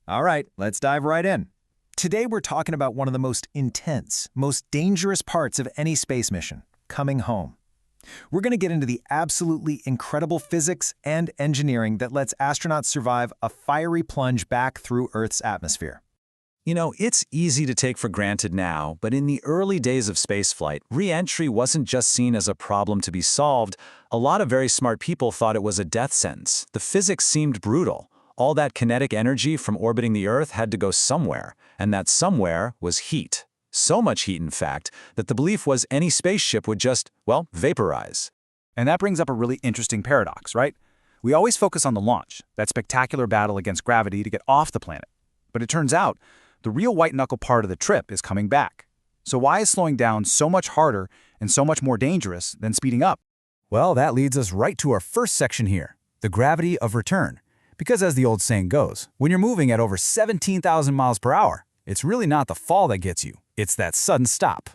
All right, let's dive right in. Today we're talking about one of the most intense, most dangerous parts of any space mission, coming home. We're going to get into the absolutely incredible physics and engineering that lets astronauts survive a fiery plunge back through Earth's atmosphere. You know, it's easy to take for granted now, but in the early days of spaceflight, re-entry wasn't just seen as a problem to be solved. A lot of very smart people thought it was a death sentence. The physics seemed brutal. All that kinetic energy from orbiting the Earth had to go somewhere, and that somewhere was heat. So much heat, in fact, that the belief was any spaceship would just, well, vaporize. And that brings up a really interesting paradox, right? We always focus on the launch, that spectacular battle against gravity to get off the planet. But it turns out, the real white-knuckle part of the trip is coming back. So why is slowing down so much harder and so much more dangerous than speeding up? Well, that leads us right to our first section here, the gravity of return. Because as the old saying goes, when you're moving at over 17,000 miles per hour, it's really not the fall that gets you, it's that sudden stop.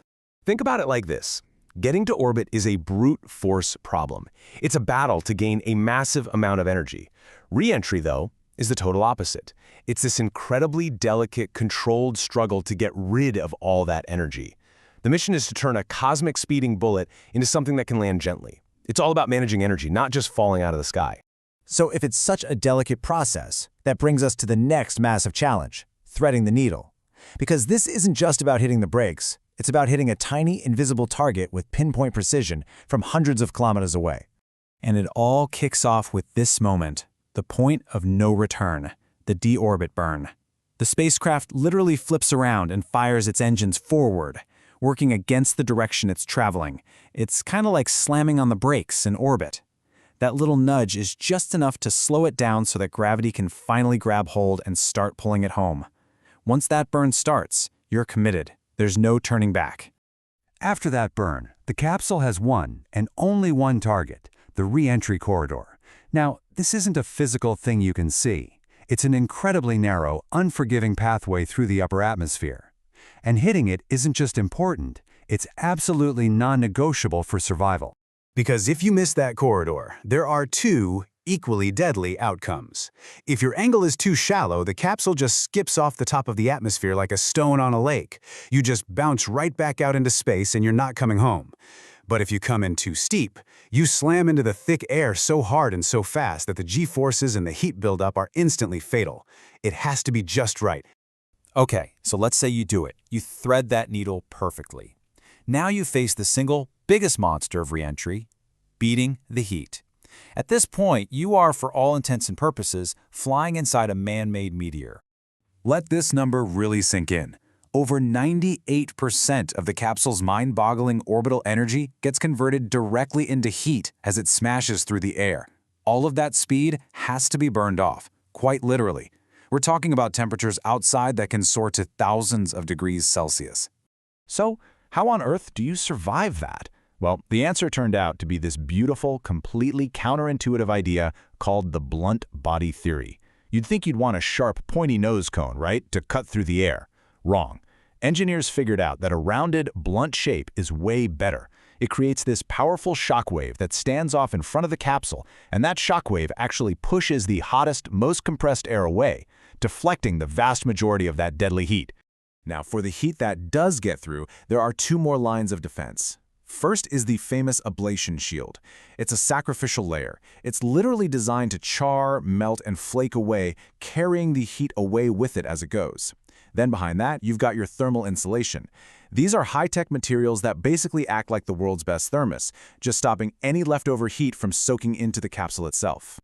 Think about it like this. Getting to orbit is a brute force problem. It's a battle to gain a massive amount of energy. Re-entry, though, is the total opposite. It's this incredibly delicate, controlled struggle to get rid of all that energy. The mission is to turn a cosmic speeding bullet into something that can land gently. It's all about managing energy, not just falling out of the sky. So if it's such a delicate process, that brings us to the next massive challenge, threading the needle. Because this isn't just about hitting the brakes, it's about hitting a tiny, invisible target with pinpoint precision from hundreds of kilometers away. And it all kicks off with this moment, the point of no return, the deorbit burn. The spacecraft literally flips around and fires its engines forward, working against the direction it's traveling. It's kind of like slamming on the brakes in orbit. That little nudge is just enough to slow it down so that gravity can finally grab hold and start pulling it home. Once that burn starts, you're committed. There's no turning back. After that burn, the capsule has one and only one target, the re-entry corridor. Now, this isn't a physical thing you can see. It's an incredibly narrow, unforgiving pathway through the upper atmosphere. And hitting it isn't just important, it's absolutely non-negotiable for survival. Because if you miss that corridor, there are two equally deadly outcomes. If your angle is too shallow, the capsule just skips off the top of the atmosphere like a stone on a lake. You just bounce right back out into space and you're not coming home. But if you come in too steep, you slam into the thick air so hard and so fast that the G-forces and the heat buildup are instantly fatal. It has to be just right. Okay, so let's say you do it. You thread that needle perfectly. Now you face the single biggest monster of re-entry, beating the heat. At this point, you are, for all intents and purposes, flying inside a man-made meteor. Let this number really sink in. Over 98% of the capsule's mind-boggling orbital energy gets converted directly into heat as it smashes through the air. All of that speed has to be burned off, quite literally. We're talking about temperatures outside that can soar to thousands of degrees Celsius. So, how on earth do you survive that? Well, the answer turned out to be this beautiful, completely counterintuitive idea called the blunt body theory. You'd think you'd want a sharp, pointy nose cone, right, to cut through the air. Wrong. Engineers figured out that a rounded, blunt shape is way better. It creates this powerful shockwave that stands off in front of the capsule, and that shockwave actually pushes the hottest, most compressed air away, deflecting the vast majority of that deadly heat. Now, for the heat that does get through, there are two more lines of defense. First is the famous ablation shield. It's a sacrificial layer. It's literally designed to char, melt, and flake away, carrying the heat away with it as it goes. Then behind that, you've got your thermal insulation. These are high-tech materials that basically act like the world's best thermos, just stopping any leftover heat from soaking into the capsule itself.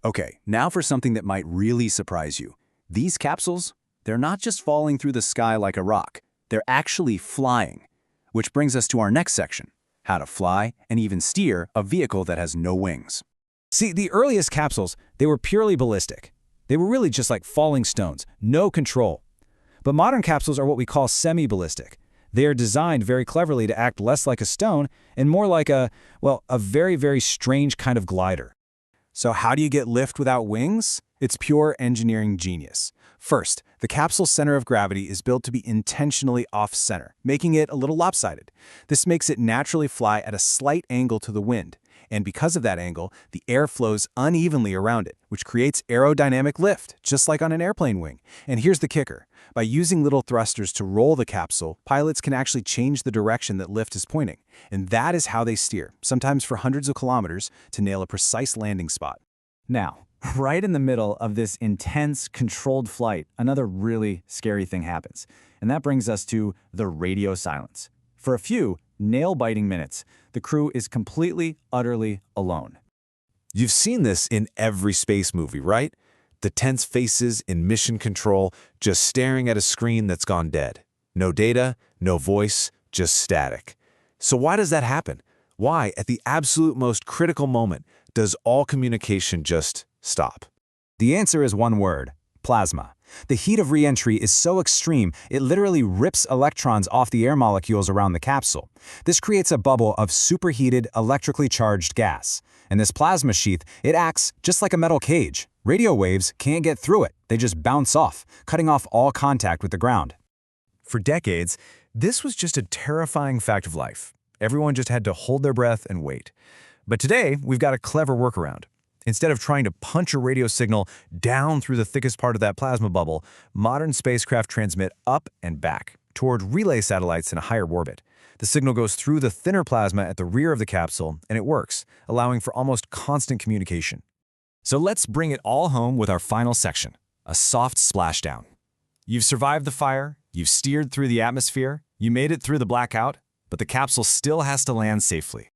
Okay, now for something that might really surprise you. These capsules, they're not just falling through the sky like a rock. They're actually flying. Which brings us to our next section, how to fly and even steer a vehicle that has no wings. See, the earliest capsules, they were purely ballistic. They were really just like falling stones, no control. But modern capsules are what we call semi-ballistic. They are designed very cleverly to act less like a stone and more like a very, very strange kind of glider. So how do you get lift without wings? It's pure engineering genius. First, the capsule's center of gravity is built to be intentionally off-center, making it a little lopsided. This makes it naturally fly at a slight angle to the wind. And because of that angle, the air flows unevenly around it, which creates aerodynamic lift, just like on an airplane wing. And here's the kicker. By using little thrusters to roll the capsule, pilots can actually change the direction that lift is pointing. And that is how they steer, sometimes for hundreds of kilometers, to nail a precise landing spot. Now, right in the middle of this intense, controlled flight, another really scary thing happens. And that brings us to the radio silence. For a few nail-biting minutes, the crew is completely, utterly alone. You've seen this in every space movie, right? The tense faces in mission control, just staring at a screen that's gone dead. No data, no voice, just static. So why does that happen? Why, at the absolute most critical moment, does all communication just stop? The answer is one word: plasma. The heat of reentry is so extreme, it literally rips electrons off the air molecules around the capsule. This creates a bubble of superheated, electrically charged gas. And this plasma sheath, it acts just like a metal cage. Radio waves can't get through it. They just bounce off, cutting off all contact with the ground. For decades, this was just a terrifying fact of life. Everyone just had to hold their breath and wait. But today, we've got a clever workaround. Instead of trying to punch a radio signal down through the thickest part of that plasma bubble, modern spacecraft transmit up and back toward relay satellites in a higher orbit. The signal goes through the thinner plasma at the rear of the capsule, and it works, allowing for almost constant communication. So let's bring it all home with our final section, a soft splashdown. You've survived the fire, you've steered through the atmosphere, you made it through the blackout, but the capsule still has to land safely.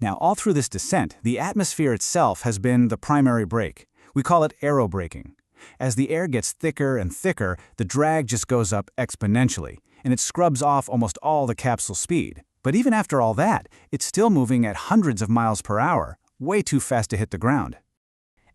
Now, all through this descent, the atmosphere itself has been the primary brake. We call it aerobraking. As the air gets thicker and thicker, the drag just goes up exponentially, and it scrubs off almost all the capsule speed. But even after all that, it's still moving at hundreds of miles per hour, way too fast to hit the ground.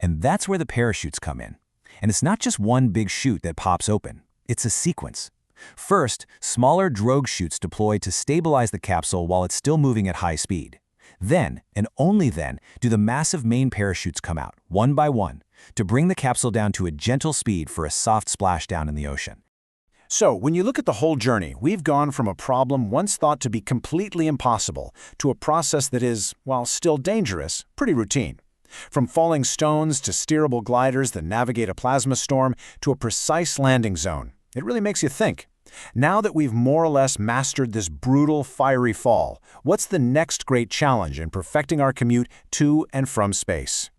And that's where the parachutes come in. And it's not just one big chute that pops open. It's a sequence. First, smaller drogue chutes deploy to stabilize the capsule while it's still moving at high speed. Then, and only then, do the massive main parachutes come out, one by one, to bring the capsule down to a gentle speed for a soft splashdown in the ocean. So, when you look at the whole journey, we've gone from a problem once thought to be completely impossible to a process that is, while still dangerous, pretty routine. From falling stones to steerable gliders that navigate a plasma storm to a precise landing zone. It really makes you think. Now that we've more or less mastered this brutal, fiery fall, what's the next great challenge in perfecting our commute to and from space?